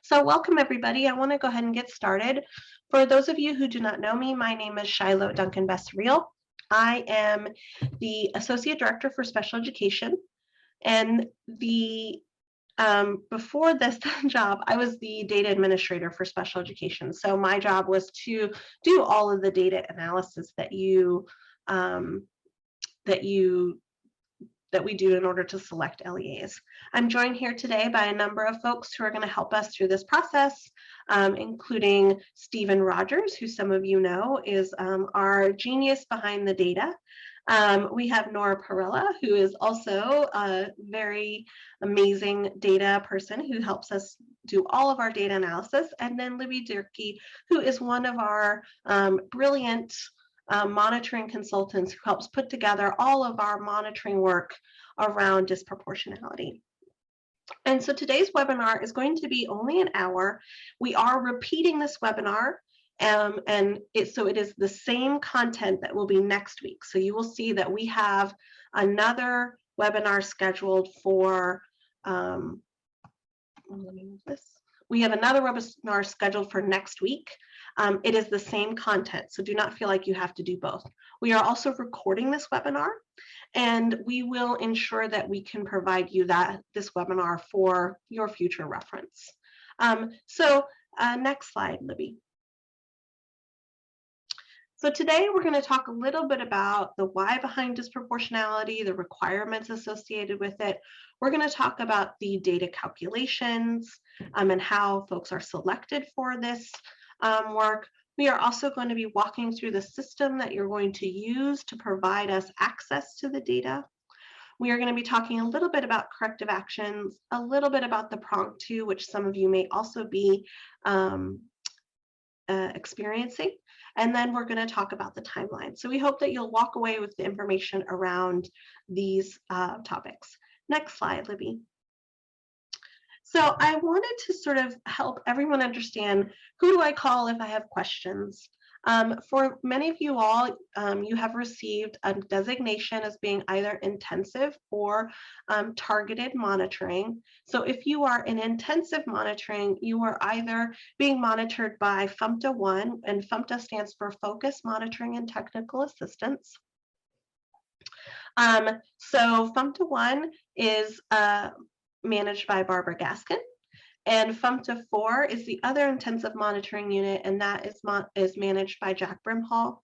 So welcome everybody. I want to go ahead and get started. For those of you who do not know me, my name is Shiloh Duncan Bessariel. I am the Associate Director for Special Education, and before this job, I was the data administrator for special education. So my job was to do all of the data analysis that that you that we do in order to select LEAs. I'm joined here today by a number of folks who are going to help us through this process, including Stephen Rogers, who some of you know is our genius behind the data. We have Nora Perella, who is also a very amazing data person who helps us do all of our data analysis, and then Libby Durkee, who is one of our brilliant monitoring consultants who helps put together all of our monitoring work around disproportionality. And so today's webinar is going to be only an hour. We are repeating this webinar, so it is the same content that will be next week. So you will see that we have another webinar scheduled for, let me move this. We have another webinar scheduled for next week. It is the same content, so do not feel like you have to do both. We are also recording this webinar, and we will ensure that we can provide you this webinar for your future reference. Next slide, Libby. So today we're going to talk a little bit about the why behind disproportionality, the requirements associated with it. We're going to talk about the data calculations and how folks are selected for this work. We are also going to be walking through the system that you're going to use to provide us access to the data. We are going to be talking a little bit about corrective actions, a little bit about the prompt 2, which some of you may also be experiencing. And then we're going to talk about the timeline. So we hope that you'll walk away with the information around these topics. Next slide, Libby. So I wanted to sort of help everyone understand, who do I call if I have questions? For many of you all, you have received a designation as being either intensive or targeted monitoring. So if you are in intensive monitoring, you are either being monitored by FMTA 1, and FMTA stands for Focus Monitoring and Technical Assistance. So FMTA 1 is managed by Barbara Gaskin, and FMTA 4 is the other intensive monitoring unit, and that is managed by Jack Brimhall.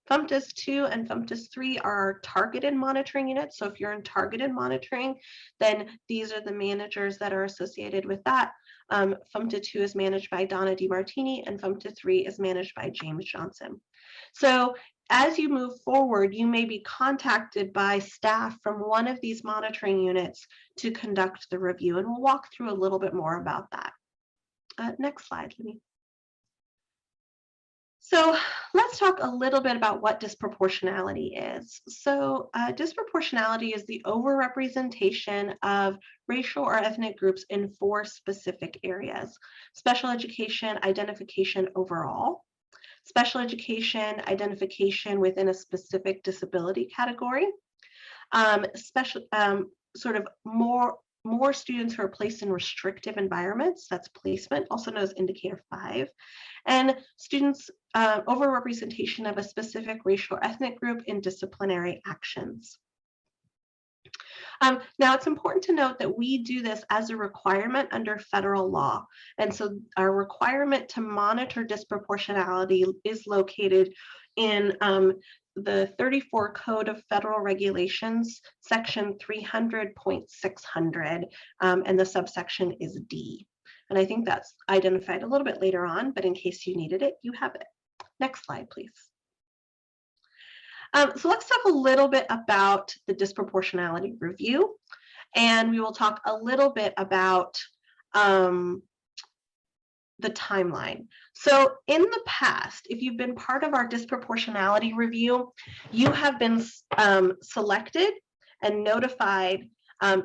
FMTAs 2 and FMTAs 3 are targeted monitoring units. So if you're in targeted monitoring, then these are the managers that are associated with that. FMTA 2 is managed by Donna DiMartini, and FMTA 3 is managed by James Johnson. So as you move forward, you may be contacted by staff from one of these monitoring units to conduct the review, and we'll walk through a little bit more about that. Next slide, Libby. So let's talk a little bit about what disproportionality is. So disproportionality is the overrepresentation of racial or ethnic groups in 4 specific areas: special education identification overall, special education identification within a specific disability category, sort of more students who are placed in restrictive environments, that's placement, also known as indicator 5, and students overrepresentation of a specific racial or ethnic group in disciplinary actions. Now, it's important to note that we do this as a requirement under federal law. And so our requirement to monitor disproportionality is located in the 34 Code of Federal Regulations, section 300.600, and the subsection is D. And I think that's identified a little bit later on, but in case you needed it, you have it. Next slide, please. So let's talk a little bit about the disproportionality review, and we will talk a little bit about the timeline. So in the past, if you've been part of our disproportionality review, you have been selected and notified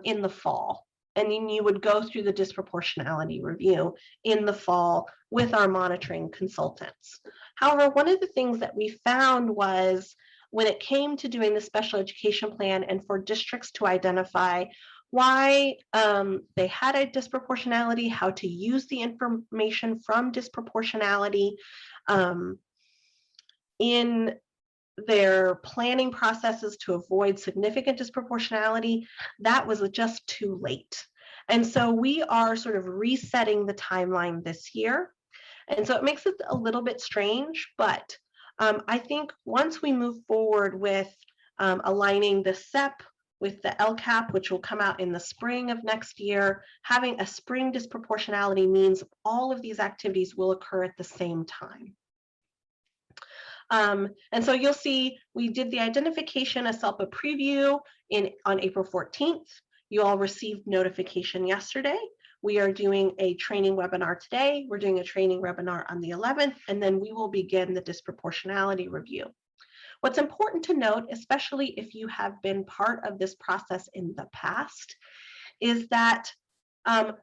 in the fall, and then you would go through the disproportionality review in the fall with our monitoring consultants. However, one of the things that we found was, when it came to doing the special education plan and for districts to identify why they had a disproportionality, how to use the information from disproportionality in their planning processes to avoid significant disproportionality. That was just too late. And so we are sort of resetting the timeline this year. And so it makes it a little bit strange, but I think once we move forward with aligning the SEP with the LCAP, which will come out in the spring of next year, having a spring disproportionality means all of these activities will occur at the same time. And so you'll see we did the identification of SELPA preview on April 14th. You all received notification yesterday. We are doing a training webinar today. We're doing a training webinar on the 11th, and then we will begin the disproportionality review. What's important to note, especially if you have been part of this process in the past, is that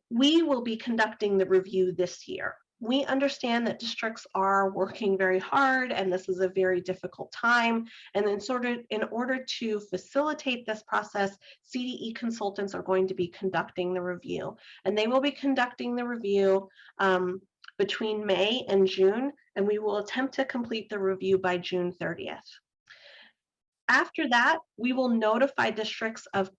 we will be conducting the review this year. We understand that districts are working very hard and this is a very difficult time. And then in order to facilitate this process, CDE consultants are going to be conducting the review. And they will be conducting the review between May and June, and we will attempt to complete the review by June 30th. After that, we will notify districts of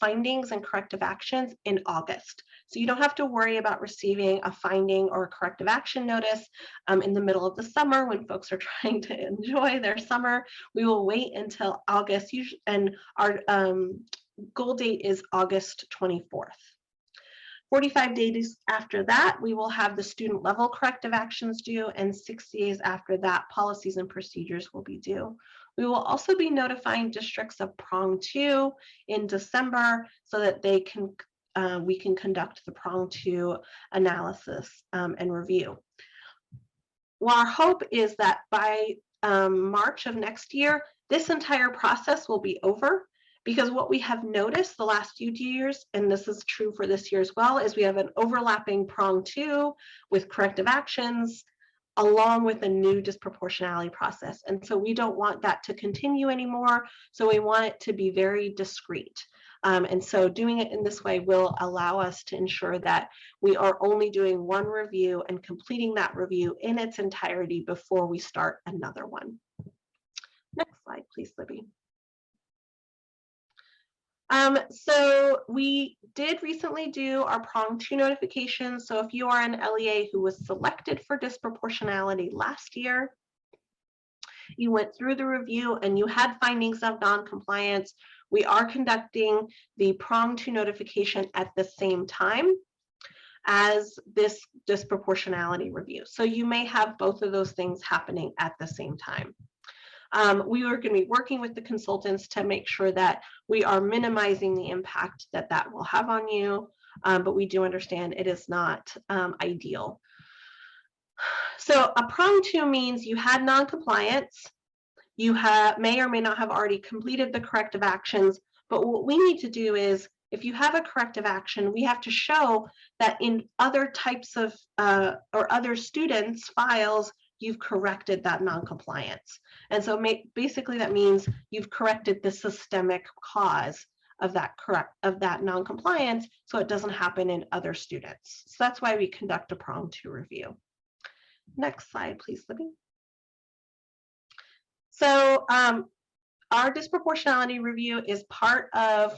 findings and corrective actions in August. So you don't have to worry about receiving a finding or a corrective action notice in the middle of the summer when folks are trying to enjoy their summer. We will wait until August, and our goal date is August 24th. 45 days after that, we will have the student level corrective actions due, and 60 days after that, policies and procedures will be due. We will also be notifying districts of prong 2 in December so that they can we can conduct the prong 2 analysis and review. Well, our hope is that by March of next year, this entire process will be over, because what we have noticed the last few years, and this is true for this year as well, is we have an overlapping prong 2 with corrective actions along with a new disproportionality process. And so we don't want that to continue anymore. So we want it to be very discrete. And so doing it in this way will allow us to ensure that we are only doing one review and completing that review in its entirety before we start another one. Next slide, please, Libby. So we did recently do our prong 2 notification. So if you are an LEA who was selected for disproportionality last year, you went through the review and you had findings of non-compliance, we are conducting the prong 2 notification at the same time as this disproportionality review. So you may have both of those things happening at the same time. We are going to be working with the consultants to make sure that we are minimizing the impact that that will have on you, but we do understand it is not ideal. So a prong 2 means you had non-compliance, you may or may not have already completed the corrective actions, but what we need to do is, if you have a corrective action, we have to show that in other types of or other students' files, you've corrected that non-compliance. And so basically that means you've corrected the systemic cause of that non-compliance so it doesn't happen in other students. So that's why we conduct a prong 2 review. Next slide, please, Libby. So our disproportionality review is part of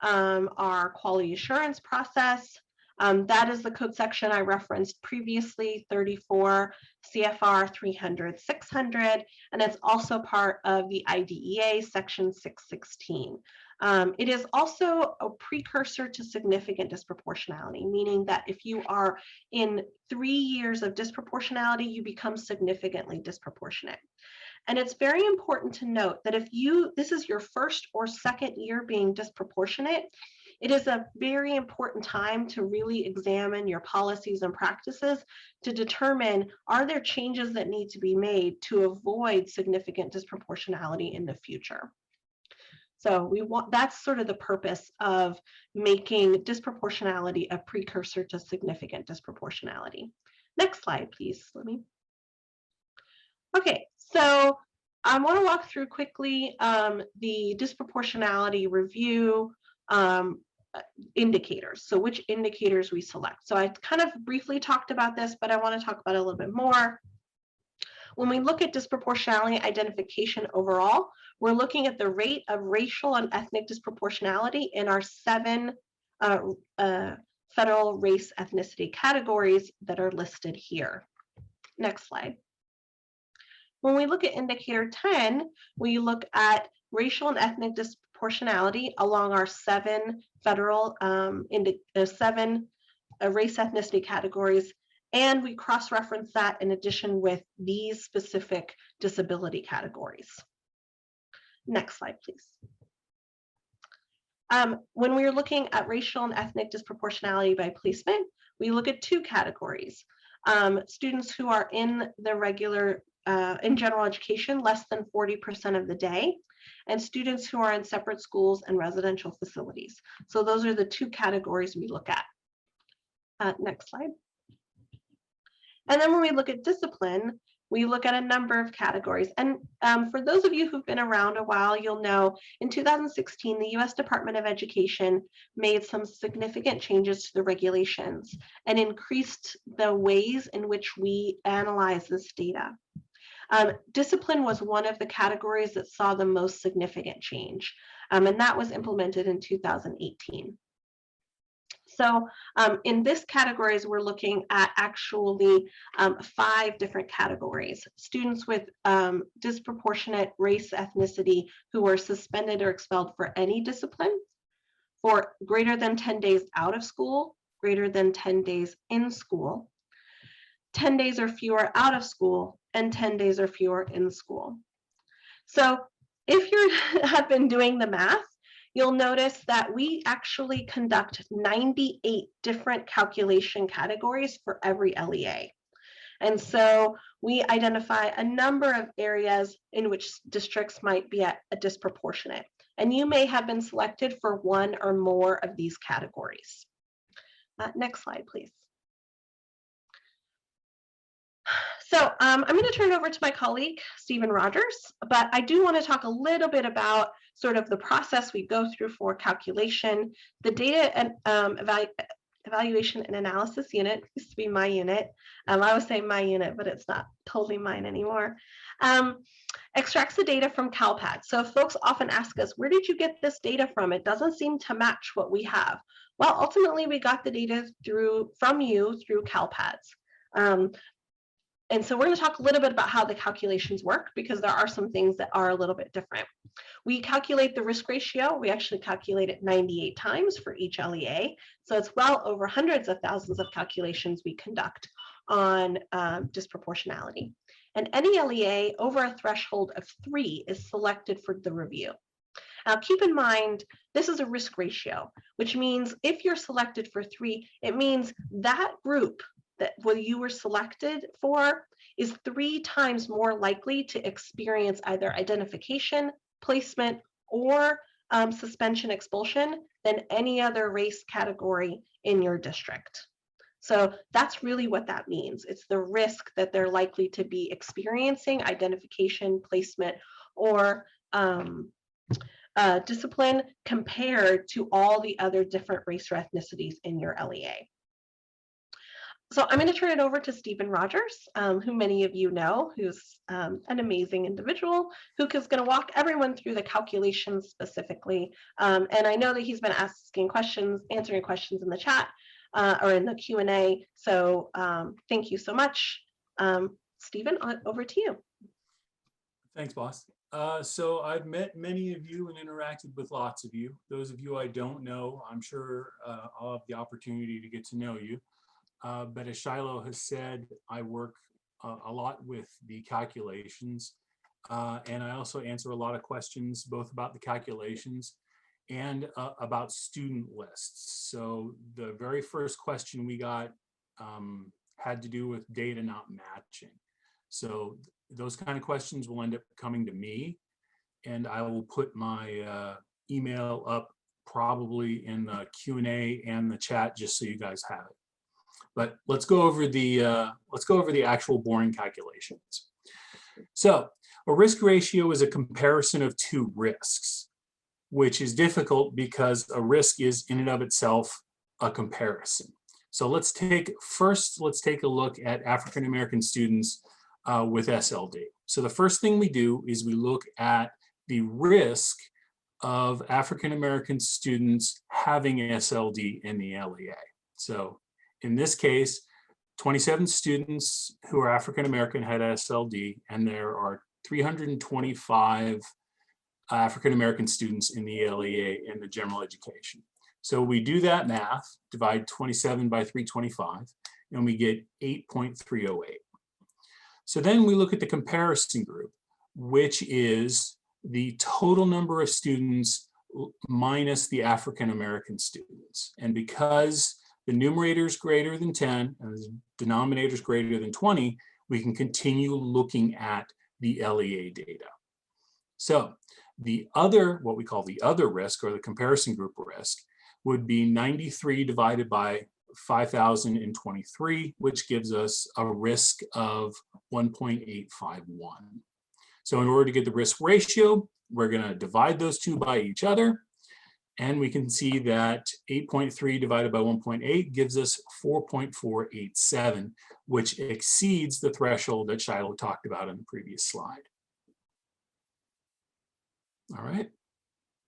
our quality assurance process. That is the code section I referenced previously, 34 CFR 300/600, and it's also part of the IDEA section 616. It is also a precursor to significant disproportionality, meaning that if you are in 3 years of disproportionality, you become significantly disproportionate. And it's very important to note that if this is your first or second year being disproportionate, it is a very important time to really examine your policies and practices to determine, are there changes that need to be made to avoid significant disproportionality in the future? So that's sort of the purpose of making disproportionality a precursor to significant disproportionality. Next slide, please, Libby. Okay, so I want to walk through quickly the disproportionality review indicators. So which indicators we select. So I kind of briefly talked about this, but I want to talk about it a little bit more. When we look at disproportionality identification overall, we're looking at the rate of racial and ethnic disproportionality in our 7 federal race ethnicity categories that are listed here. Next slide. When we look at indicator 10, we look at racial and ethnic disproportionality along our 7 federal 7 race ethnicity categories, and we cross-reference that in addition with these specific disability categories. Next slide, please. When we're looking at racial and ethnic disproportionality by placement, we look at 2 categories. Students who are in the regular, in general education, less than 40% of the day, and students who are in separate schools and residential facilities. So those are the 2 categories we look at. Next slide. And then when we look at discipline, we look at a number of categories. And for those of you who've been around a while, you'll know in 2016, the US Department of Education made some significant changes to the regulations and increased the ways in which we analyze this data. Discipline was one of the categories that saw the most significant change, and that was implemented in 2018. So in this categories, we're looking at actually 5 different categories. Students with disproportionate race ethnicity who were suspended or expelled for any discipline, for greater than 10 days out of school, greater than 10 days in school, 10 days or fewer out of school, and 10 days or fewer in school. So if you have been doing the math, you'll notice that we actually conduct 98 different calculation categories for every LEA. And so we identify a number of areas in which districts might be at a disproportionate. And you may have been selected for one or more of these categories. Next slide, please. So I'm going to turn it over to my colleague, Stephen Rogers, but I do want to talk a little bit about sort of the process we go through for calculation. The data and evaluation and analysis unit used to be my unit. I was saying my unit, but it's not totally mine anymore. Extracts the data from CalPADS. So folks often ask us, where did you get this data from? It doesn't seem to match what we have. Well, ultimately, we got the data from you through CalPADS. And so we're going to talk a little bit about how the calculations work, because there are some things that are a little bit different. We calculate the risk ratio. We actually calculate it 98 times for each LEA. So it's well over hundreds of thousands of calculations we conduct on disproportionality. And any LEA over a threshold of 3 is selected for the review. Now, keep in mind, this is a risk ratio, which means if you're selected for 3, it means that group that what you were selected for is 3 times more likely to experience either identification, placement, or suspension expulsion than any other race category in your district. So that's really what that means. It's the risk that they're likely to be experiencing identification, placement, or discipline compared to all the other different race or ethnicities in your LEA. So I'm going to turn it over to Stephen Rogers, who many of you know, who's an amazing individual, who is going to walk everyone through the calculations specifically. And I know that he's been asking questions, answering questions in the chat or in the Q&A. So thank you so much. Stephen, over to you. Thanks, boss. So I've met many of you and interacted with lots of you. Those of you I don't know, I'm sure I'll have the opportunity to get to know you. But as Shiloh has said, I work a lot with the calculations, and I also answer a lot of questions both about the calculations and about student lists. So the very first question we got had to do with data not matching. So those kind of questions will end up coming to me, and I will put my email up probably in the Q&A and the chat just so you guys have it. But let's go over the actual boring calculations. So a risk ratio is a comparison of 2 risks. which is difficult because a risk is in and of itself a comparison. So let's take a look at African American students with SLD. So the first thing we do is we look at the risk of African American students having SLD in the LEA. So in this case, 27 students who are African American had SLD, and there are 325 African American students in the LEA in the general education. So we do that math, divide 27 by 325, and we get 8.308. So then we look at the comparison group, which is the total number of students minus the African American students. And because the numerator is greater than 10 and the denominator is greater than 20, we can continue looking at the LEA data. So the other, what we call the other risk, or the comparison group risk, would be 93 divided by 5,023, which gives us a risk of 1.851. So in order to get the risk ratio, we're going to divide those two by each other. And we can see that 8.3 divided by 1.8 gives us 4.487, which exceeds the threshold that Shiloh talked about in the previous slide. All right,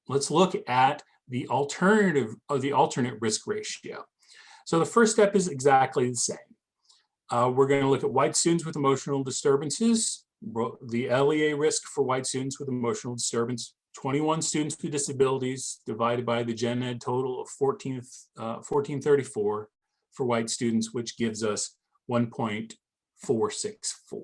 let's look at the alternative of the alternate risk ratio. So the first step is exactly the same. We're going to look at white students with emotional disturbances. The LEA risk for white students with emotional disturbance, 21 students with disabilities divided by the gen ed total of 1434 for white students, which gives us 1.464.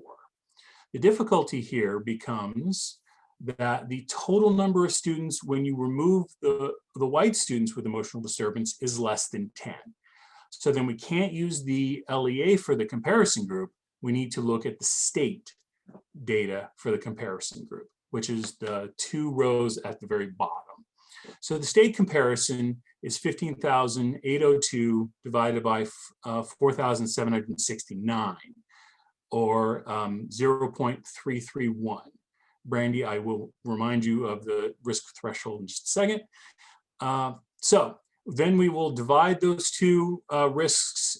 The difficulty here becomes that the total number of students when you remove the white students with emotional disturbance is less than 10. So then we can't use the LEA for the comparison group. We need to look at the state data for the comparison group, which is the two rows at the very bottom. So the state comparison is 15,802 divided by 4,769, or 0.331. Brandy, I will remind you of the risk threshold in just a second. So then we will divide those two risks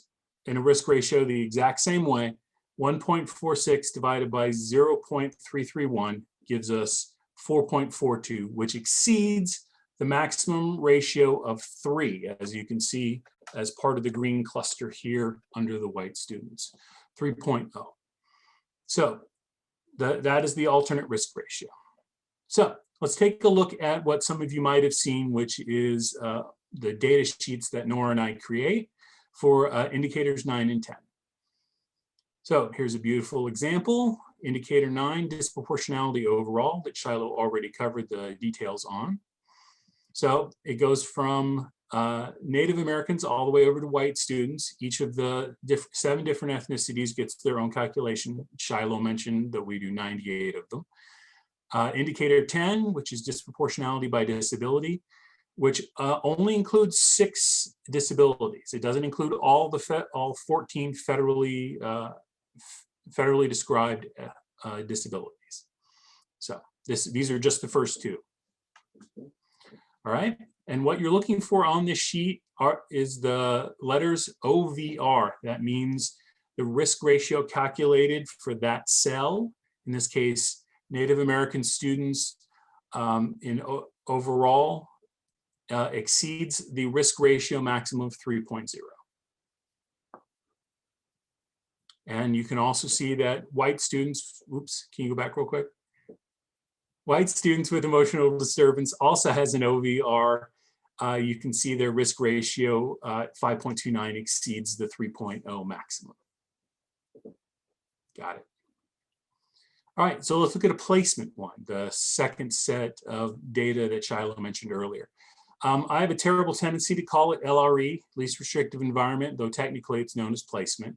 in a risk ratio the exact same way. 1.46 divided by 0.331 gives us 4.42, which exceeds the maximum ratio of 3, as you can see as part of the green cluster here under the white students, 3.0. So that is the alternate risk ratio. So let's take a look at what some of you might have seen, which is the data sheets that Nora and I create for indicators 9 and 10. So here's a beautiful example, indicator 9, disproportionality overall, that Shiloh already covered the details on. So it goes from Native Americans all the way over to white students. Each of the 7 different ethnicities gets their own calculation. Shiloh mentioned that we do 98 of them. Indicator 10, which is disproportionality by disability, which only includes 6 disabilities. It doesn't include all 14 federally described disabilities. So these are just the first 2. All right, and what you're looking for on this sheet is the letters OVR. That means the risk ratio calculated for that cell. In this case, Native American students overall exceeds the risk ratio maximum of 3.0. And you can also see that white students, oops, can you go back real quick? White students with emotional disturbance also has an OVR. You can see their risk ratio 5.29 exceeds the 3.0 maximum. Got it. All right, so let's look at a placement one, the second set of data that Shiloh mentioned earlier. I have a terrible tendency to call it LRE, least restrictive environment, though technically it's known as placement.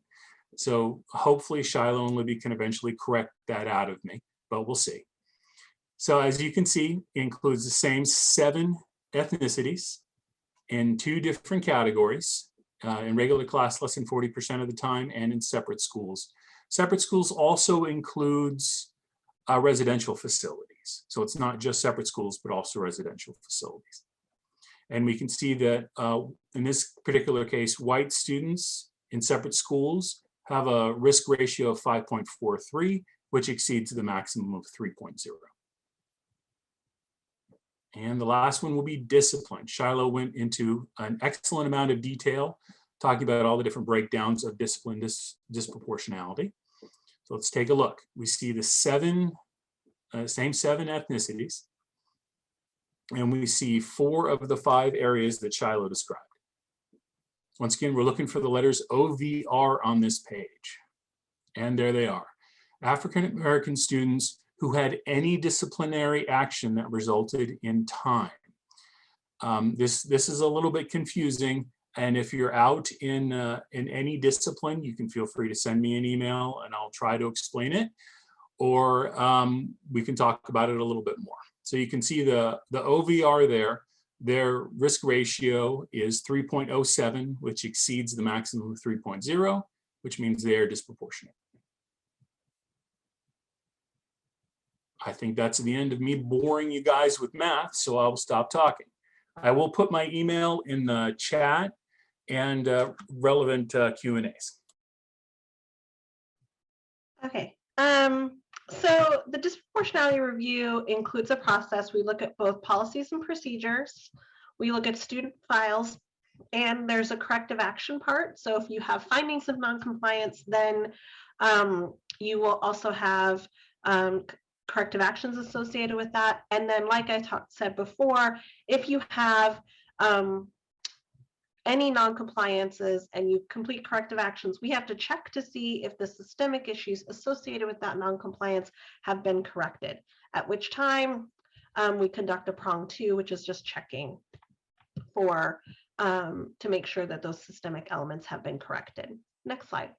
So hopefully Shiloh and Libby can eventually correct that out of me, but we'll see. So as you can see, it includes the same 7 ethnicities in 2 different categories, in regular class less than 40% of the time, and in separate schools. Separate schools also includes residential facilities. facilities. So it's not just separate schools, but also residential facilities. And we can see that in this particular case, white students in separate schools have a risk ratio of 5.43, which exceeds the maximum of 3.0. And the last one will be discipline. Shiloh went into an excellent amount of detail talking about all the different breakdowns of discipline disproportionality. So let's take a look. We see the same 7 ethnicities, and we see 4 of the 5 areas that Shiloh described. Once again, we're looking for the letters OVR on this page. And there they are. African American students who had any disciplinary action that resulted in time. This is a little bit confusing. And if you're out in any discipline, you can feel free to send me an email and I'll try to explain it. Or we can talk about it a little bit more. So you can see the OVR there. Their risk ratio is 3.07, which exceeds the maximum of 3.0, which means they are disproportionate. I think that's the end of me boring you guys with math, so I'll stop talking. I will put my email in the chat and relevant Q&As. Okay. So the disproportionality review includes a process. We look at both policies and procedures. We look at student files, and there's a corrective action part. So if you have findings of noncompliance, then you will also have corrective actions associated with that. And then, like I said before, if you have any non-compliances and you complete corrective actions, we have to check to see if the systemic issues associated with that non-compliance have been corrected, at which time we conduct a prong 2, which is just checking for to make sure that those systemic elements have been corrected. Next slide.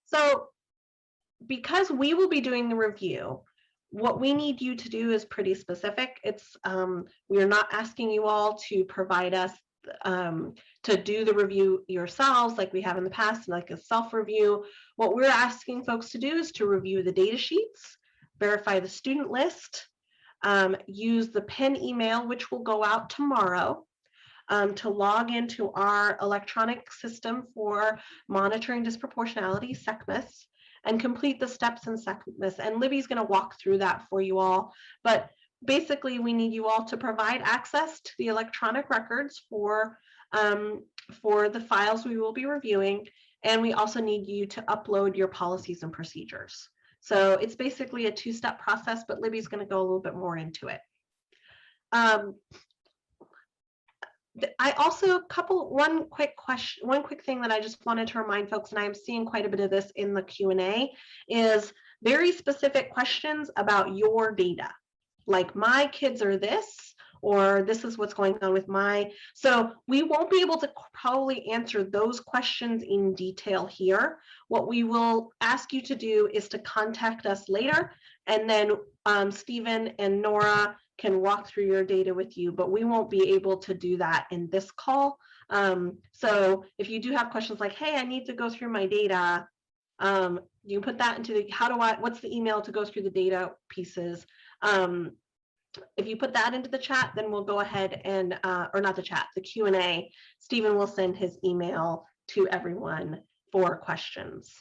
So because we will be doing the review, what we need you to do is pretty specific. It's we are not asking you all to provide us to do the review yourselves like we have in the past, like a self-review. What we're asking folks to do is to review the data sheets, verify the student list, use the PIN email, which will go out tomorrow, to log into our electronic system for monitoring disproportionality, SECMIS, and complete the steps in SECMIS. And Libby's going to walk through that for you all. But basically, we need you all to provide access to the electronic records for the files we will be reviewing. And we also need you to upload your policies and procedures. So it's basically a 2-step process, but Libby's going to go a little bit more into it. I also one quick thing that I just wanted to remind folks, and I'm seeing quite a bit of this in the Q&A, is very specific questions about your data. Like, my kids are this, or this is what's going on with so we won't be able to probably answer those questions in detail here. What we will ask you to do is to contact us later, and then Stephen and Nora can walk through your data with you, but we won't be able to do that in this call. So if you do have questions like, hey, I need to go through my data, you can put that into the, what's the email to go through the data pieces? If you put that into the chat, then we'll go ahead and, or not the chat, the Q&A, Stephen will send his email to everyone for questions.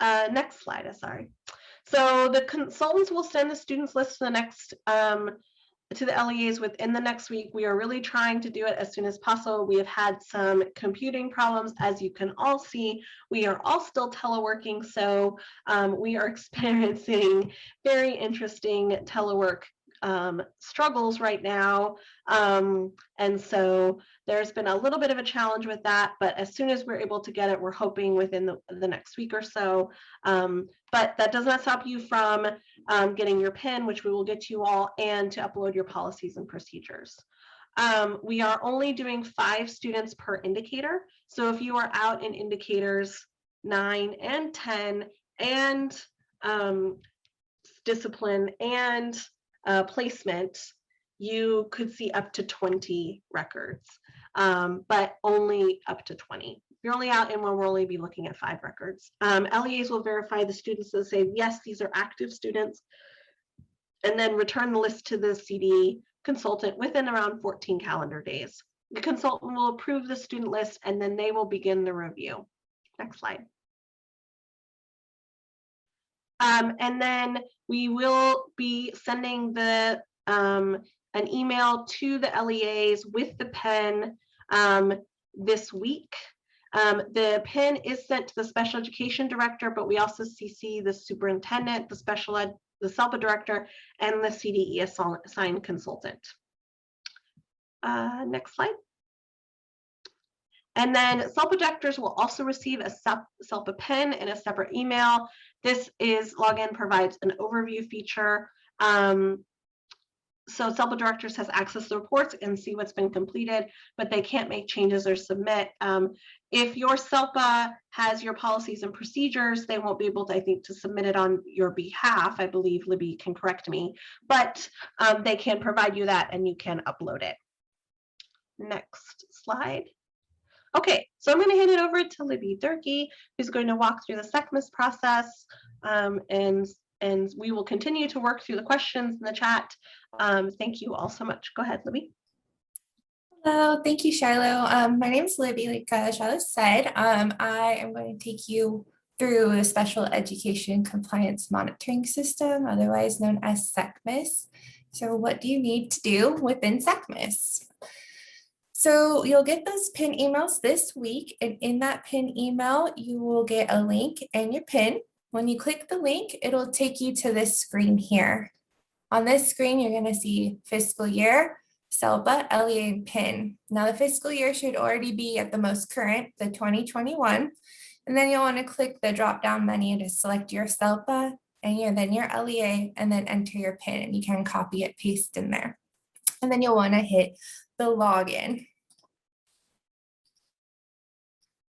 Next slide, sorry. So the consultants will send the students list to the next to the LEAs within the next week. We are really trying to do it as soon as possible. We have had some computing problems, as you can all see. We are all still teleworking, so we are experiencing very interesting telework struggles right now. And so there's been a little bit of a challenge with that, but as soon as we're able to get it, we're hoping within the next week or so. But that does not stop you from getting your PIN, which we will get to you all, and to upload your policies and procedures. We are only doing 5 students per indicator. So if you are out in indicators 9 and 10 and discipline and placement, you could see up to 20 records. but only up to 20. If you're only out in one, we'll only be looking at 5 records. LEAs will verify the students that say, yes, these are active students, and then return the list to the CD consultant within around 14 calendar days. The consultant will approve the student list, and then they will begin the review. Next slide. And then we will be sending the an email to the LEAs with the PIN this week. The PIN is sent to the special education director, but we also CC the superintendent, the SELPA director, and the CDE assigned consultant. Next slide. And then SELPA directors will also receive a SELPA PIN in a separate email. This login provides an overview feature. So SELPA directors has access to the reports and see what's been completed, but they can't make changes or submit. If your SELPA has your policies and procedures, they won't be able to, I think, to submit it on your behalf. I believe Libby can correct me, but they can provide you that and you can upload it. Next slide. Okay, so I'm going to hand it over to Libby Durkee, who's going to walk through the SECMAS process, and we will continue to work through the questions in the chat. Thank you all so much. Go ahead, Libby. Hello, thank you, Shiloh. My name is Libby, like Shiloh said. I am going to take you through a special education compliance monitoring system, otherwise known as SECMAS. So what do you need to do within SECMAS? So you'll get those PIN emails this week, and in that PIN email, you will get a link and your PIN. When you click the link, it'll take you to this screen here. On this screen, you're going to see fiscal year, SELPA, LEA, and PIN. Now the fiscal year should already be at the most current, the 2021. And then you'll want to click the drop-down menu to select your SELPA and then your LEA, and then enter your PIN. And you can copy it, paste in there. And then you'll want to hit the login.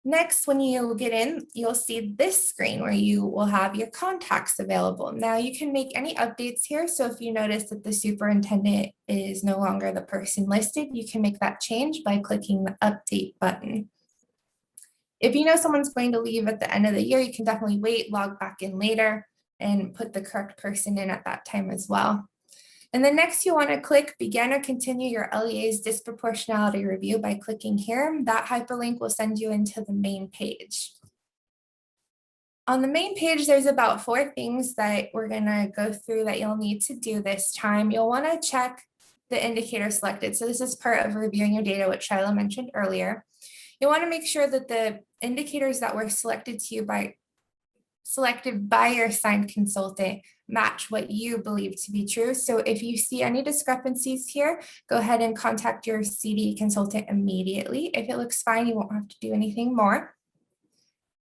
Next, when you get in, you'll see this screen where you will have your contacts available. Now you can make any updates here. So if you notice that the superintendent is no longer the person listed, you can make that change by clicking the update button. If you know someone's going to leave at the end of the year, you can definitely wait, log back in later, and put the correct person in at that time as well. And then next you want to click begin or continue your LEA's disproportionality review by clicking here. That hyperlink will send you into the main page. On the main page, there's about 4 things that we're going to go through that you'll need to do this time. You'll want to check the indicator selected. So this is part of reviewing your data, which Shiloh mentioned earlier. You want to make sure that the indicators that were selected by your assigned consultant match what you believe to be true. So if you see any discrepancies here, go ahead and contact your CD consultant immediately. If it looks fine, you won't have to do anything more.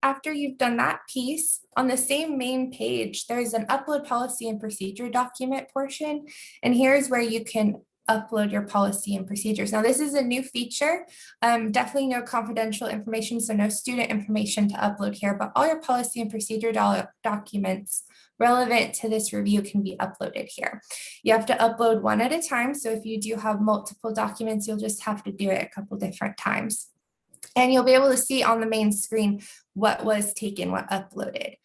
After you've done that piece, on the same main page, there's an upload policy and procedure document portion. And here's where you can upload your policy and procedures. Now, this is a new feature, definitely no confidential information, so no student information to upload here, but all your policy and procedure documents relevant to this review can be uploaded here. You have to upload one at a time, so if you do have multiple documents, you'll just have to do it a couple different times. And you'll be able to see on the main screen what was taken, what uploaded.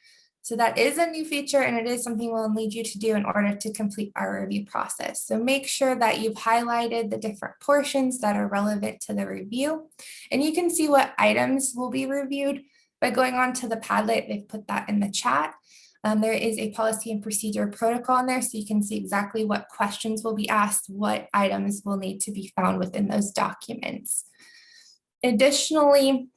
So that is a new feature, and it is something we'll need you to do in order to complete our review process. So make sure that you've highlighted the different portions that are relevant to the review. And you can see what items will be reviewed by going on to the Padlet. They've put that in the chat. There is a policy and procedure protocol in there, so you can see exactly what questions will be asked, what items will need to be found within those documents. Additionally,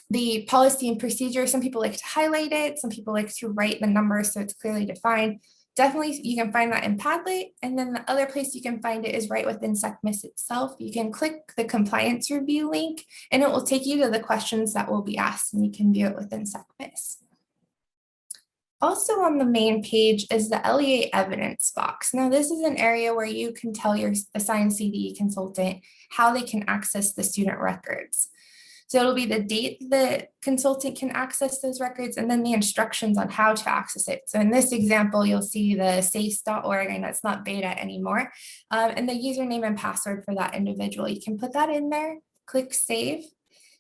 the policy and procedure, some people like to highlight it, some people like to write the numbers so it's clearly defined. Definitely, you can find that in Padlet, and then the other place you can find it is right within SECMAS itself. You can click the compliance review link, and it will take you to the questions that will be asked, and you can view it within SECMAS. Also on the main page is the LEA Evidence Box. Now, this is an area where you can tell your assigned CDE consultant how they can access the student records. So it'll be the date the consultant can access those records and then the instructions on how to access it. So in this example, you'll see the sace.org, and that's not beta anymore, and the username and password for that individual. You can put that in there. click Save,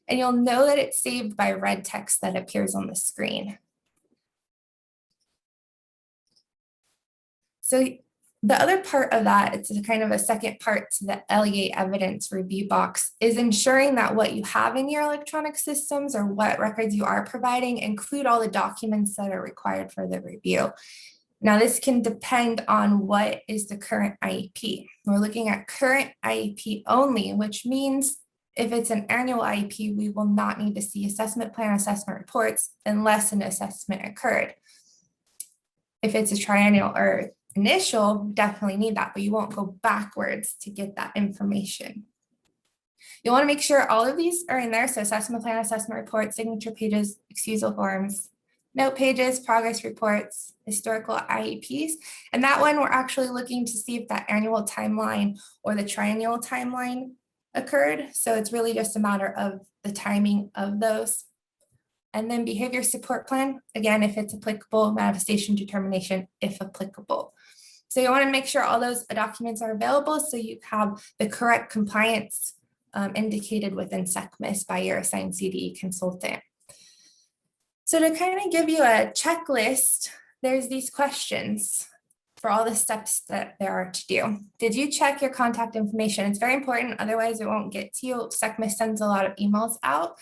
and you'll know that it's saved by red text that appears on the screen. So the other part of that, it's a kind of a second part to the LEA evidence review box, is ensuring that what you have in your electronic systems or what records you are providing include all the documents that are required for the review. Now, this can depend on what is the current IEP. We're looking at current IEP only, which means if it's an annual IEP, we will not need to see assessment plan assessment reports unless an assessment occurred. If it's a triennial or initial, definitely need that, but you won't go backwards to get that information. You want to make sure all of these are in there. So assessment plan, assessment report, signature pages, excusal forms, note pages, progress reports, historical IEPs. And that one, we're actually looking to see if that annual timeline or the triennial timeline occurred. So it's really just a matter of the timing of those. And then behavior support plan, again, if it's applicable, manifestation determination, if applicable. So you want to make sure all those documents are available so you have the correct compliance indicated within SECMIS by your assigned CDE consultant. So to kind of give you a checklist, there's these questions for all the steps that there are to do. Did you check your contact information? It's very important, otherwise it won't get to you. SECMIS sends a lot of emails out.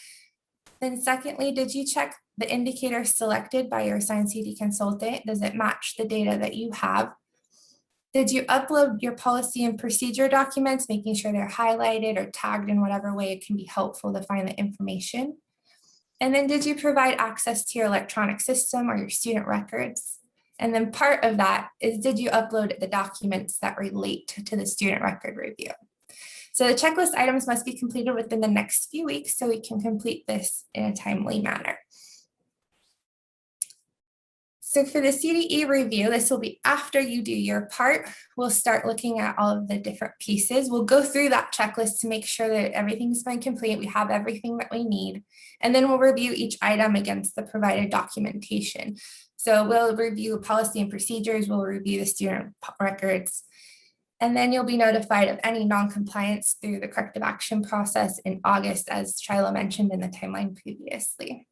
Then secondly, did you check the indicator selected by your assigned CDE consultant? Does it match the data that you have? Did you upload your policy and procedure documents, making sure they're highlighted or tagged in whatever way it can be helpful to find the information? And then did you provide access to your electronic system or your student records? And then part of that is, did you upload the documents that relate to the student record review? So the checklist items must be completed within the next few weeks so we can complete this in a timely manner. So for the CDE review, this will be after you do your part. We'll start looking at all of the different pieces. We'll go through that checklist to make sure that everything's been complete. We have everything that we need. And then we'll review each item against the provided documentation. So we'll review policy and procedures. We'll review the student records. And then you'll be notified of any non-compliance through the corrective action process in August, as Shiloh mentioned in the timeline previously.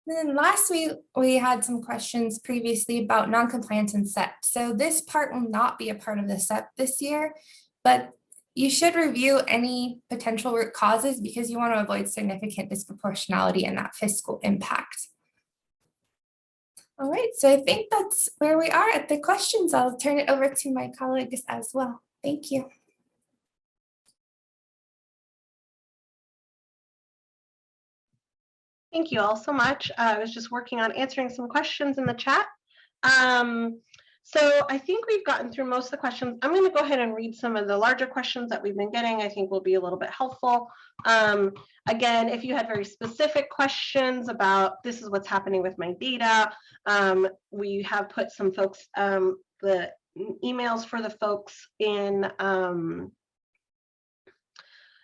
And then last week, we had some questions previously about non-compliance and SEP. So this part will not be a part of the SEP this year, but you should review any potential root causes because you want to avoid significant disproportionality and that fiscal impact. All right, so I think that's where we are at the questions. I'll turn it over to my colleagues as well. Thank you. Thank you all so much. I was just working on answering some questions in the chat. So I think we've gotten through most of the questions. I'm going to go ahead and read some of the larger questions that we've been getting. I think will be a little bit helpful. Again, if you had very specific questions about this is what's happening with my data, we have put some folks, the emails for the folks in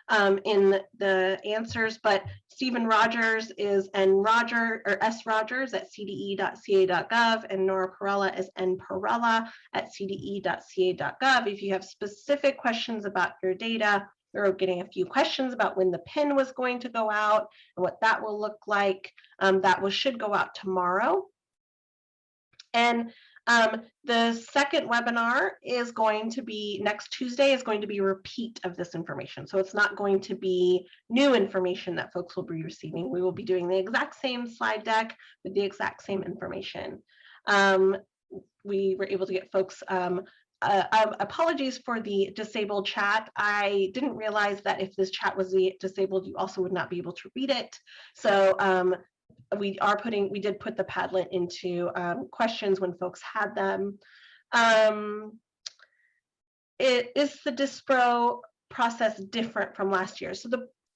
the answers, but Stephen Rogers is srogers at cde.ca.gov, and Nora Perella is nperella at cde.ca.gov. If you have specific questions about your data, we're getting a few questions about when the PIN was going to go out and what that will look like. Should go out tomorrow. And the second webinar is going to be next Tuesday, is going to be a repeat of this information. So it's not going to be new information that folks will be receiving. We will be doing the exact same slide deck with the exact same information. We were able to get folks, apologies for the disabled chat. I didn't realize that if this chat was disabled, you also would not be able to read it. So we did put the Padlet into questions when folks had them. Is the Dispro process different from last year? So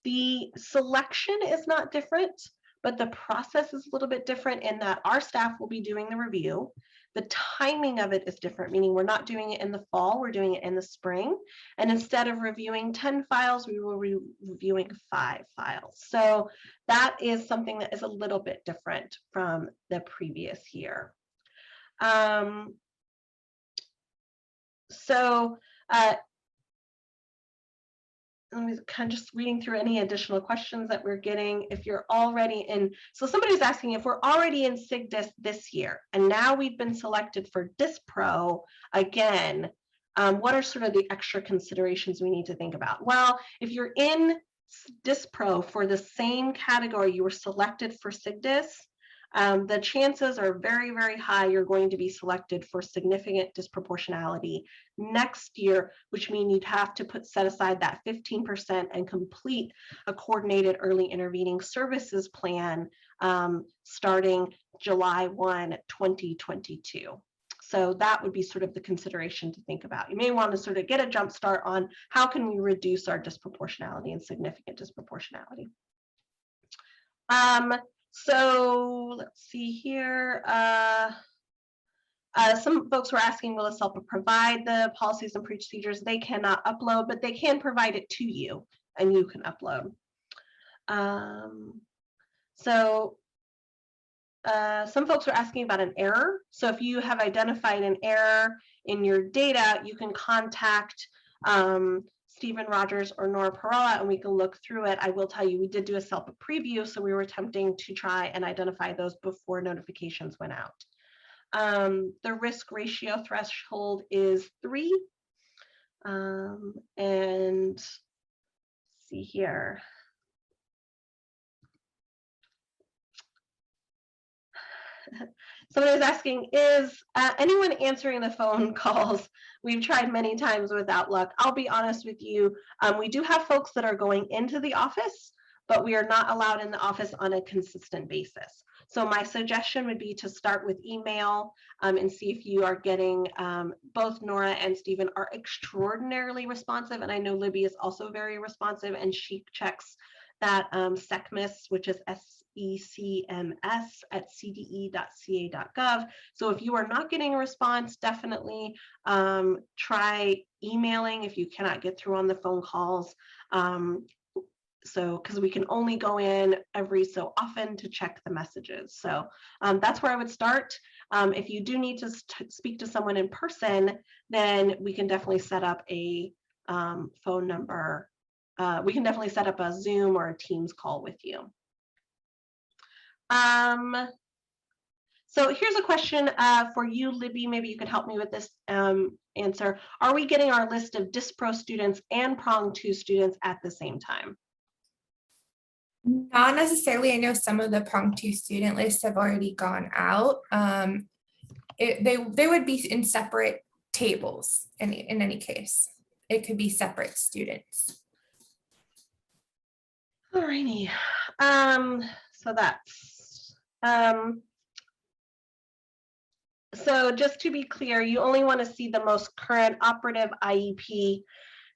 the selection is not different, but the process is a little bit different in that our staff will be doing the review. The timing of it is different, meaning we're not doing it in the fall, we're doing it in the spring. And instead of reviewing 10 files, we will be reviewing 5 files. So that is something that is a little bit different from the previous year. I'm kind of just reading through any additional questions that we're getting. If you're already in, so somebody's asking if we're already in SIGDIS this year, and now we've been selected for Dispro again, what are sort of the extra considerations we need to think about? Well, if you're in Dispro for the same category you were selected for SIGDIS, the chances are very, very high you're going to be selected for significant disproportionality next year, which means you'd have to set aside that 15% and complete a coordinated early intervening services plan starting July 1, 2022. So that would be sort of the consideration to think about. You may want to sort of get a jump start on how can we reduce our disproportionality and significant disproportionality. So let's see here. Some folks were asking, will the SELPA provide the policies and procedures? They cannot upload, but they can provide it to you and you can upload. Some folks were asking about an error. So if you have identified an error in your data, you can contact Stephen Rogers or Nora Perella, and we can look through it. I will tell you, we did do a SELPA preview, so we were attempting to try and identify those before notifications went out. The risk ratio threshold is 3. And see here. Somebody was asking, is anyone answering the phone calls? We've tried many times without luck. I'll be honest with you. We do have folks that are going into the office, but we are not allowed in the office on a consistent basis. So my suggestion would be to start with email and see if you are getting, both Nora and Stephen are extraordinarily responsive. And I know Libby is also very responsive, and she checks that SECMS, which is SECMS@cde.ca.gov. So if you are not getting a response, definitely try emailing if you cannot get through on the phone calls. Because we can only go in every so often to check the messages. So that's where I would start. If you do need to speak to someone in person, then we can definitely set up a phone number. We can definitely set up a Zoom or a Teams call with you. So here's a question for you, Libby. Maybe you could help me with this answer. Are we getting our list of Dispro students and Prong 2 students at the same time? Not necessarily. I know some of the Prong 2 student lists have already gone out. They would be in separate tables in any case. It could be separate students. Alrighty. So that's so just to be clear, you only want to see the most current operative IEP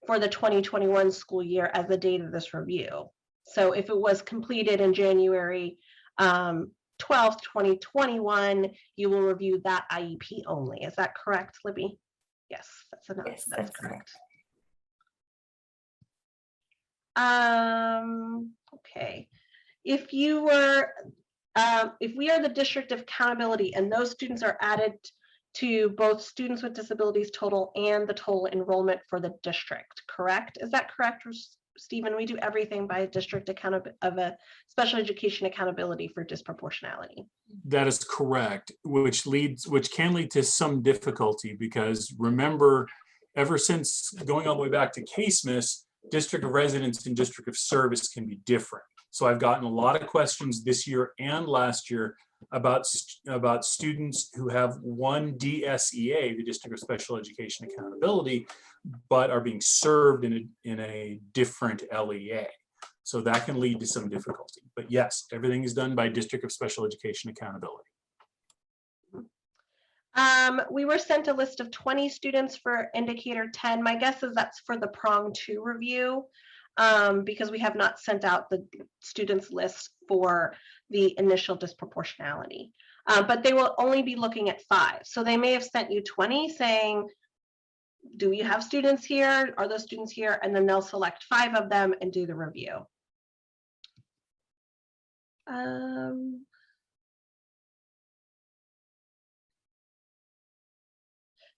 for the 2021 school year as the date of this review. So if it was completed in January 12th, 2021, you will review that IEP only. Is that correct, Libby? Yes, that's enough. Yes, that's correct. Okay. If you were, if we are the district of accountability and those students are added to both students with disabilities total and the total enrollment for the district, correct? Is that correct, Stephen? We do everything by district account of a special education accountability for disproportionality. That is correct, which can lead to some difficulty, because remember, ever since going all the way back to CASEMIS, district of residence and district of service can be different. So I've gotten a lot of questions this year and last year about students who have one DSEA, the District of Special Education Accountability, but are being served in a different LEA. So that can lead to some difficulty. But yes, everything is done by District of Special Education Accountability. We were sent a list of 20 students for indicator 10. My guess is that's for the Prong 2 review, because we have not sent out the students list for the initial disproportionality. But they will only be looking at 5. So they may have sent you 20 saying, do we have students here? Are those students here? And then they'll select 5 of them and do the review.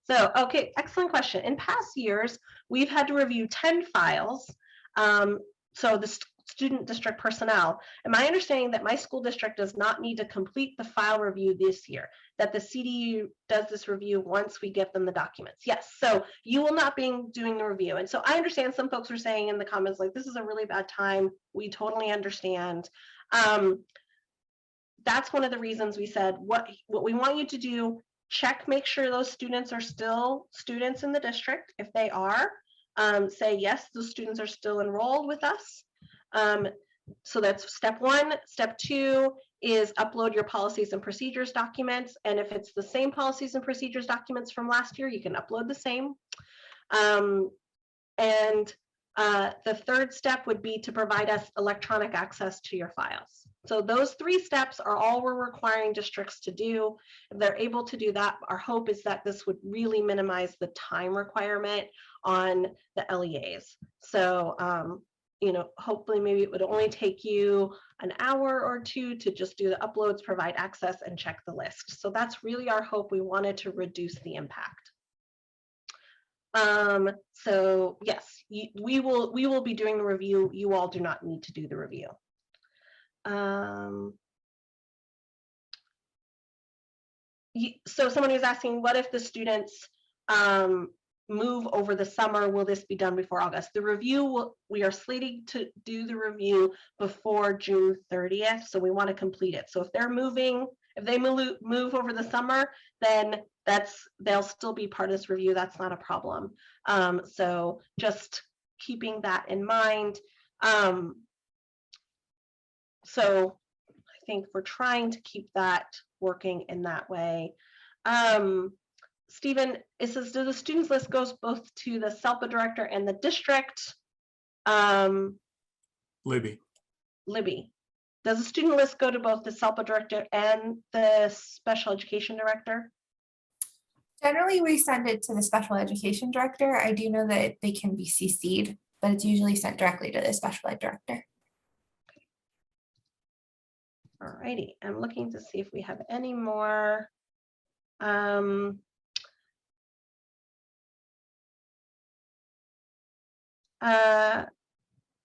So, okay, excellent question. In past years, we've had to review 10 files So the student district personnel, am I understanding that my school district does not need to complete the file review this year, that the CDU does this review once we give them the documents? Yes, so you will not be doing the review. And so I understand some folks are saying in the comments, like, this is a really bad time. We totally understand. That's one of the reasons we said, what we want you to do, check, make sure those students are still students in the district. If they are, say, yes, those students are still enrolled with us. So that's step one. Step two is upload your policies and procedures documents. And if it's the same policies and procedures documents from last year, you can upload the same. The third step would be to provide us electronic access to your files. So those three steps are all we're requiring districts to do. If they're able to do that, our hope is that this would really minimize the time requirement on the LEAs. So, you know, hopefully maybe it would only take you an hour or two to just do the uploads, provide access, and check the list. So that's really our hope. We wanted to reduce the impact. So yes, we will be doing the review. You all do not need to do the review. So someone was asking, what if the students move over the summer? Will this be done before August? The review, we are slating to do the review before June 30th. So we want to complete it. So if they're moving, if they move over the summer, then they'll still be part of this review. That's not a problem. So just keeping that in mind. So I think we're trying to keep that working in that way. Stephen, it says, do the students list goes both to the SELPA director and the district? Libby. Does the student list go to both the SELPA director and the special education director? Generally, we send it to the special education director. I do know that they can be CC'd, but it's usually sent directly to the special ed director. All righty, I'm looking to see if we have any more.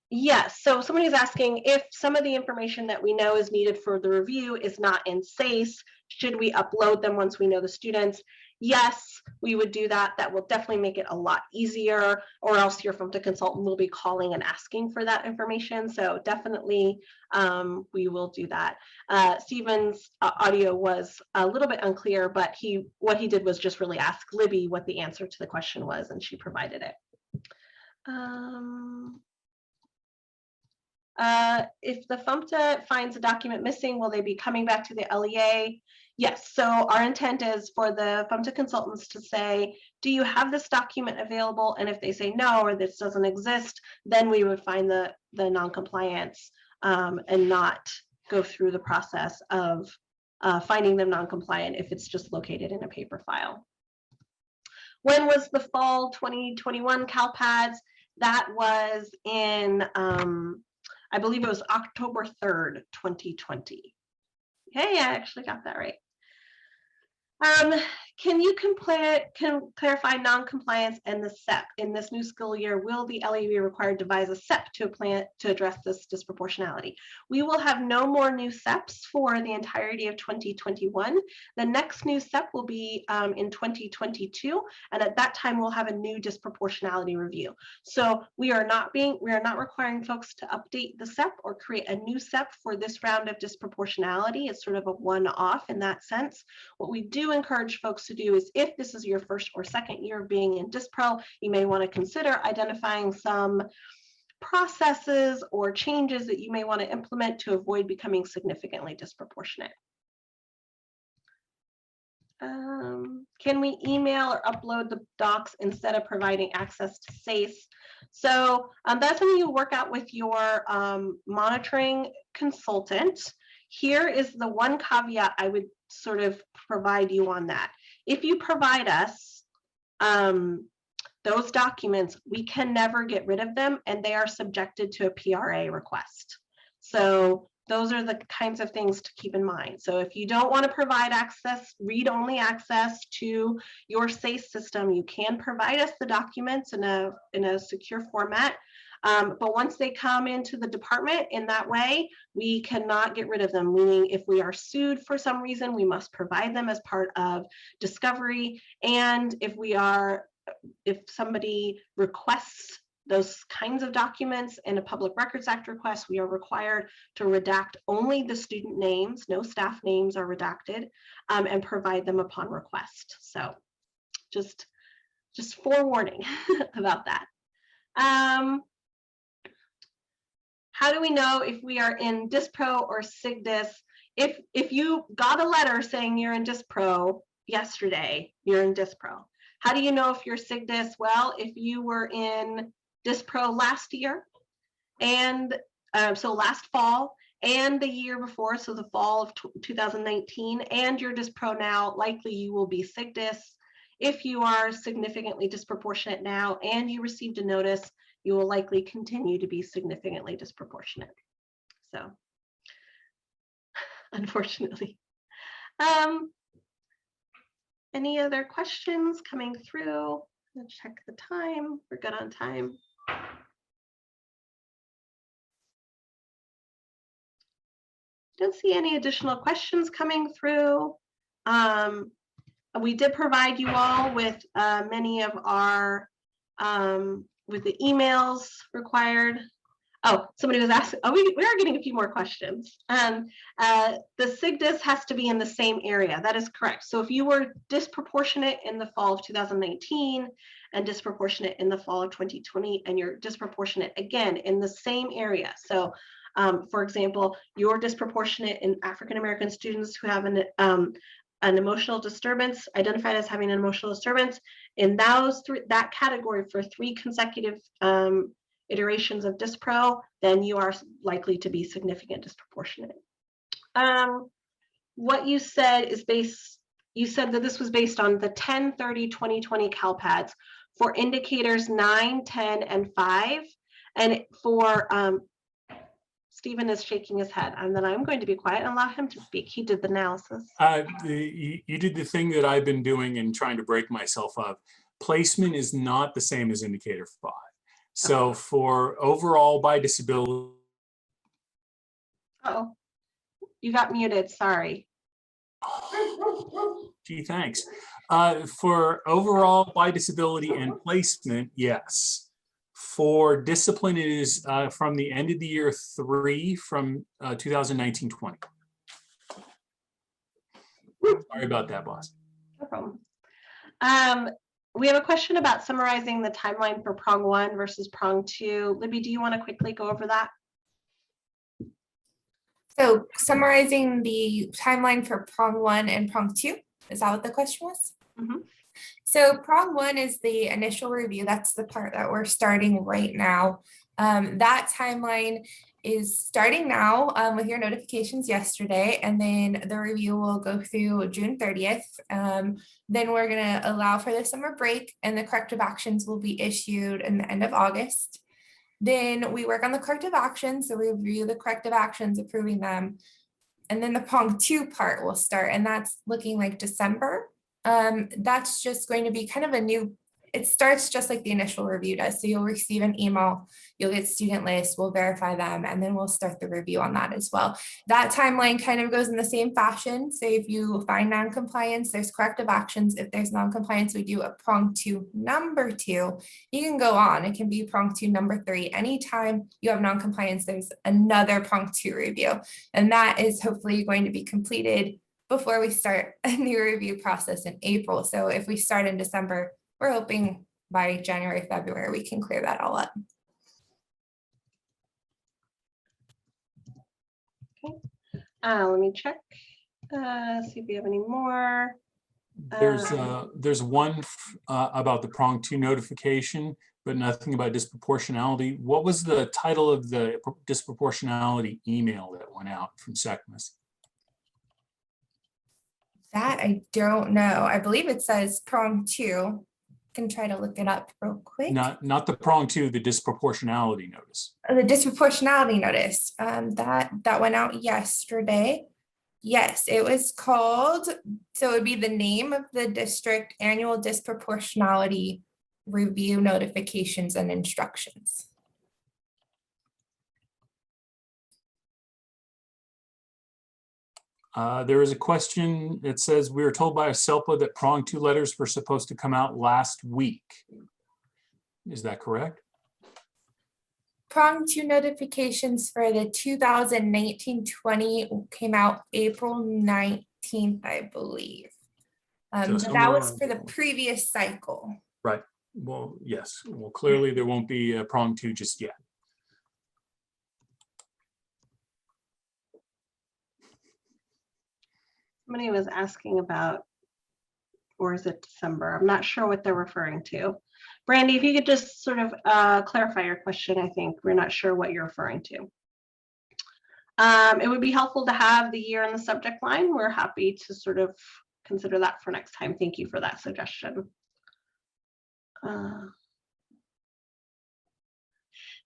Yes, so somebody is asking if some of the information that we know is needed for the review is not in SACE, should we upload them once we know the students? Yes, we would do that. That will definitely make it a lot easier, or else your FMTA consultant will be calling and asking for that information. So definitely we will do that. Stephen's audio was a little bit unclear, but what he did was just really ask Libby what the answer to the question was, and she provided it. If the FMTA finds a document missing, will they be coming back to the LEA? Yes, so our intent is for the FMTA consultants to say, do you have this document available? And if they say no, or this doesn't exist, then we would find the non-compliance and not go through the process of finding them non-compliant if it's just located in a paper file. When was the fall 2021 CalPads? That was in, I believe it was October 3rd, 2020. Hey, I actually got that right. Can you clarify non-compliance and the SEP in this new school year? Will the LEA be required to devise a SEP to address this disproportionality? We will have no more new SEPs for the entirety of 2021. The next new SEP will be in 2022, and at that time we'll have a new disproportionality review. So we are not requiring folks to update the SEP or create a new SEP for this round of disproportionality. It's sort of a one-off in that sense. What we do encourage folks to do is, if this is your first or second year of being in Dispro, you may want to consider identifying some processes or changes that you may want to implement to avoid becoming significantly disproportionate. Can we email or upload the docs instead of providing access to SACE? So that's something you work out with your monitoring consultant. Here is the one caveat I would sort of provide you on that. If you provide us those documents, we can never get rid of them, and they are subjected to a PRA request. So those are the kinds of things to keep in mind. So if you don't want to provide access, read-only access to your SACE system, you can provide us the documents in a secure format. But once they come into the department in that way, we cannot get rid of them, meaning if we are sued for some reason, we must provide them as part of discovery. And if somebody requests those kinds of documents in a Public Records Act request, we are required to redact only the student names, no staff names are redacted, and provide them upon request. So just forewarning about that. How do we know if we are in Dispro or SIGDIS? If you got a letter saying you're in Dispro yesterday, you're in Dispro. How do you know if you're SIGDIS? Well, if you were in Dispro last year, and so last fall, and the year before, so the fall of 2019, and you're Dispro now, likely you will be SIGDIS. If you are significantly disproportionate now and you received a notice, you will likely continue to be significantly disproportionate. So, unfortunately. Any other questions coming through? Let's check the time. We're good on time. Don't see any additional questions coming through. We did provide you all with many of our, with the emails required. Oh, somebody was asking, oh, we are getting a few more questions. The SIGDIS has to be in the same area. That is correct. So if you were disproportionate in the fall of 2019 and disproportionate in the fall of 2020, and you're disproportionate again in the same area. So for example, you're disproportionate in African-American students who have an emotional disturbance, identified as having an emotional disturbance, in that category for 3 consecutive iterations of Dispro, then you are likely to be significant disproportionate. What you said is you said that this was based on the 10/30/2020 CalPADS for indicators 9, 10, and 5. And for, Stephen is shaking his head, and then I'm going to be quiet and allow him to speak. He did the analysis. You did the thing that I've been doing and trying to break myself up. Placement is not the same as indicator 5. So for overall by disability. Uh-oh, you got muted, sorry. Gee, thanks. For overall by disability and placement, yes. For discipline, it is from the end of the year 3 from 2019-20. Sorry about that, boss. No problem. We have a question about summarizing the timeline for prong 1 versus prong 2. Libby, do you want to quickly go over that? So summarizing the timeline for prong 1 and prong 2, is that what the question was? Mm-hmm. So prong 1 is the initial review. That's the part that we're starting right now. That timeline is starting now with your notifications yesterday, and then the review will go through June 30th. Then we're going to allow for the summer break, and the corrective actions will be issued in the end of August. Then we work on the corrective actions, so we review the corrective actions, approving them. And then the prong 2 part will start, and that's looking like December. That's just going to be kind of a new, it starts just like the initial review does. So you'll receive an email, you'll get student lists, we'll verify them, and then we'll start the review on that as well. That timeline kind of goes in the same fashion. So if you find non-compliance, there's corrective actions. If there's non-compliance, we do a prong 2 number 2. You can go on, it can be prong 2 number 3. Anytime you have non-compliance, there's another prong 2 review. And that is hopefully going to be completed before we start a new review process in April. So if we start in December, we're hoping by January, February, we can clear that all up. Okay, let me check, see if we have any more. There's one about the prong 2 notification, but nothing about disproportionality. What was the title of the disproportionality email that went out from SECMAS? That I don't know. I believe it says prong 2. Can try to look it up real quick. Not the prong 2, the disproportionality notice. The disproportionality notice that went out yesterday. Yes, it was called, so it would be the name of the district annual disproportionality review notifications and instructions. There is a question that says, we were told by a SELPA that prong 2 letters were supposed to come out last week. Is that correct? Prong 2 notifications for the 2019-20 came out April 19th, I believe. So But somewhere that was around for the there. previous cycle. Right. Well, yes. Well, clearly there won't be a prong 2 just yet. Somebody was asking about, or is it December? I'm not sure what they're referring to. Brandy, if you could just sort of clarify your question, I think we're not sure what you're referring to. It would be helpful to have the year in the subject line. We're happy to sort of consider that for next time. Thank you for that suggestion.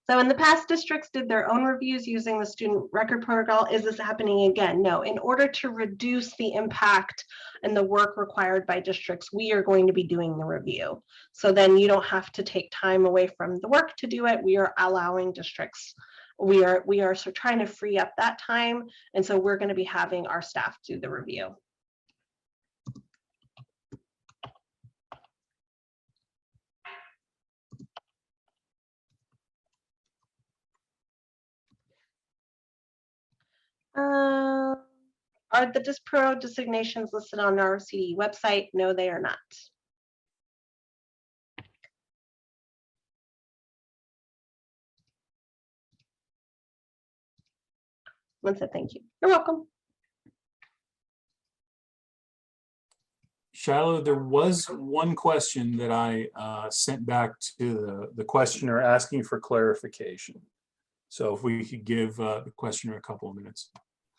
So in the past, districts did their own reviews using the student record protocol. Is this happening again? No. In order to reduce the impact and the work required by districts, we are going to be doing the review. So then you don't have to take time away from the work to do it. We are allowing districts. We are sort of trying to free up that time. And so we're going to be having our staff do the review. Are the Dispro designations listed on our CDE website? No, they are not. One said thank you. You're welcome. Shiloh, there was one question that I sent back to the questioner asking for clarification. So if we could give the questioner a couple of minutes.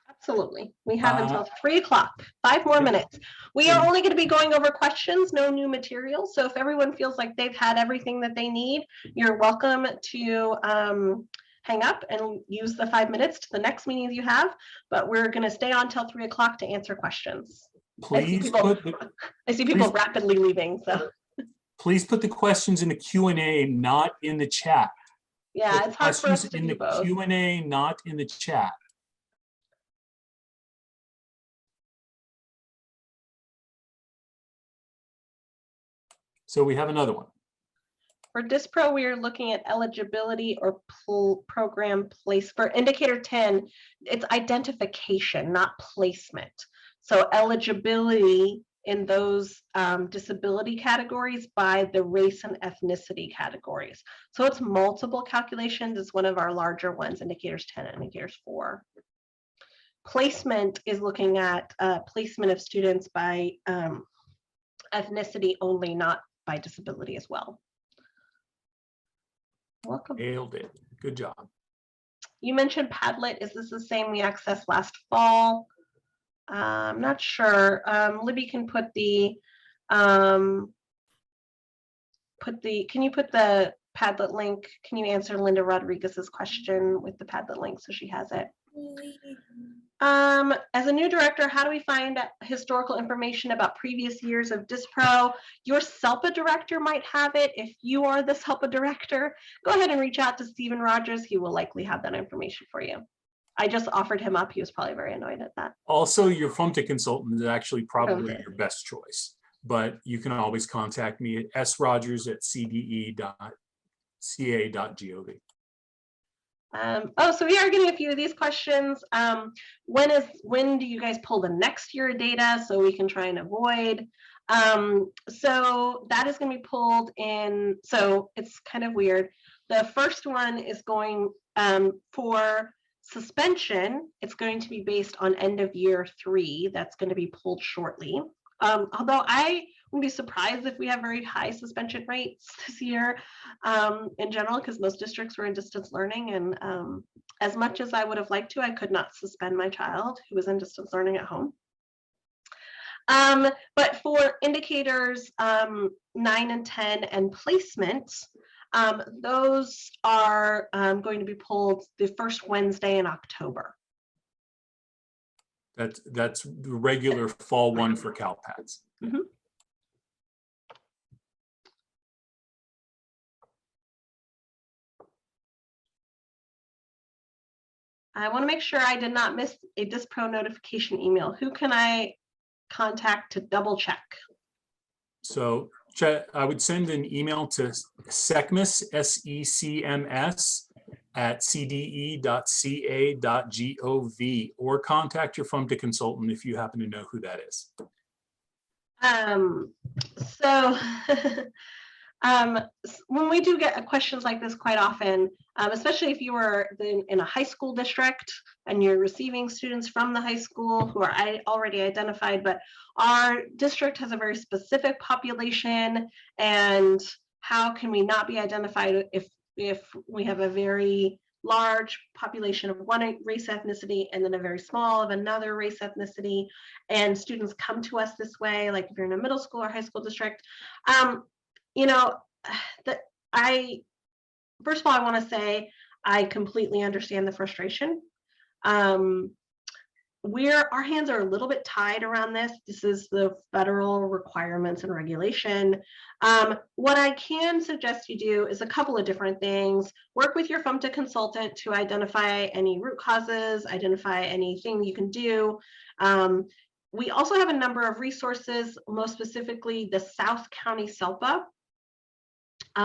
Absolutely. We have until 3 o'clock, 5 more minutes. We are only going to be going over questions, no new material. So if everyone feels like they've had everything that they need, you're welcome to hang up and use the 5 minutes to the next meeting you have. But we're going to stay on till 3 o'clock to answer questions. Please I see people rapidly leaving. So please put the questions in the Q&A, not in the chat. Yeah, it's hard for us to do both. Q&A, not in the chat. So we have another one. For Dispro, we are looking at eligibility or program place. For indicator 10, it's identification, not placement. So eligibility in those disability categories by the race and ethnicity categories. So it's multiple calculations. It's one of our larger ones, indicators 10 and indicators 4. Placement is looking at placement of students by ethnicity only, not by disability as well. Welcome. Nailed it. Good job. You mentioned Padlet. Is this the same we accessed last fall? I'm not sure. Libby can put the can you put the Padlet link? Can you answer Linda Rodriguez's question with the Padlet link so she has it? As a new director, how do we find historical information about previous years of Dispro? Your SELPA director might have it. If you are the SELPA director, go ahead and reach out to Stephen Rogers. He will likely have that information for you. I just offered him up. He was probably very annoyed at that. Also, your FOMTA consultant is actually probably your best choice, but you can always contact me at srogers@cde.ca.gov. Oh, so we are getting a few of these questions. When do you guys pull the next year data so we can try and avoid? So that is going to be pulled in. So it's kind of weird. The first one is going for suspension. It's going to be based on end of year 3. That's going to be pulled shortly. Although I wouldn't be surprised if we have very high suspension rates this year in general, because most districts were in distance learning. And as much as I would have liked to, I could not suspend my child who was in distance learning at home. But for indicators 9 and 10 and placements, those are going to be pulled the first Wednesday in October. That's the regular fall one for CalPADS. Mm-hmm. I want to make sure I did not miss a Dispro notification email. Who can I contact to double check? So I would send an email to SECMS, SECMS, at cde.ca.gov, or contact your FUMTA consultant if you happen to know who that is. So when we do get questions like this quite often, especially if you are in a high school district and you're receiving students from the high school who are already identified, but our district has a very specific population, and how can we not be identified if we have a very large population of one race ethnicity and then a very small of another race ethnicity, and students come to us this way, like if you're in a middle school or high school district. You know, first of all, I want to say I completely understand the frustration. Our hands are a little bit tied around this. This is the federal requirements and regulation. What I can suggest you do is a couple of different things. Work with your FUMTA consultant to identify any root causes, identify anything you can do. We also have a number of resources, most specifically the South County SELPA,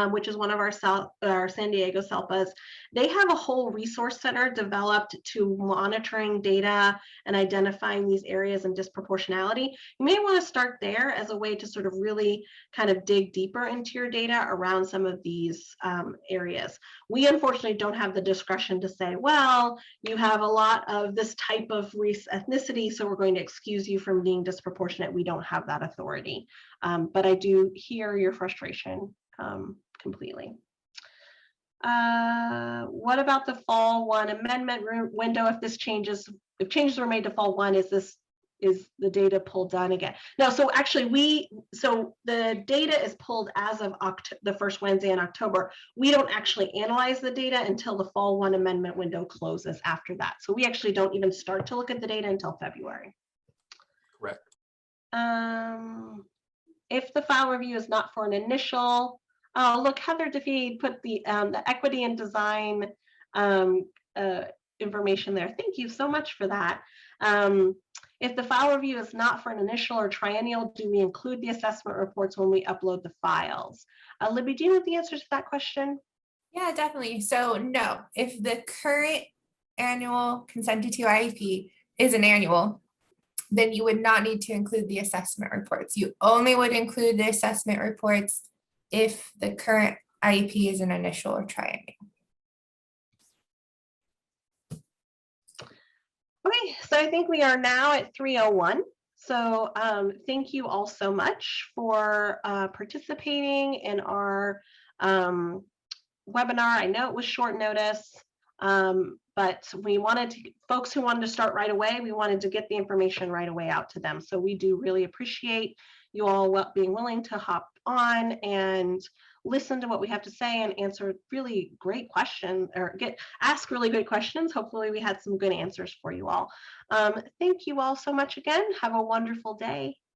which is one of our San Diego SELPAs. They have a whole resource center developed to monitoring data and identifying these areas in disproportionality. You may want to start there as a way to sort of really kind of dig deeper into your data around some of these areas. We unfortunately don't have the discretion to say, well, you have a lot of this type of race ethnicity, so we're going to excuse you from being disproportionate. We don't have that authority. But I do hear your frustration completely. What about the fall 1 amendment window? If changes were made to fall 1, is the data pulled down again? No, so actually the data is pulled as of the first Wednesday in October. We don't actually analyze the data until the fall 1 amendment window closes after that. So we actually don't even start to look at the data until February. Correct. If the file review is not for an initial, look, Heather Defeat put the equity and design information there. Thank you so much for that. If the file review is not for an initial or triennial, do we include the assessment reports when we upload the files? Libby, do you know the answer to that question? Yeah, definitely. So no, if the current annual consented to IEP is an annual, then you would not need to include the assessment reports. You only would include the assessment reports if the current IEP is an initial or triennial. Okay, so I think we are now at 3:01. So thank you all so much for participating in our webinar. I know it was short notice, but we wanted folks who wanted to start right away, we wanted to get the information right away out to them. So we do really appreciate you all being willing to hop on and listen to what we have to say and answer really great questions, or ask really good questions. Hopefully we had some good answers for you all. Thank you all so much again. Have a wonderful day.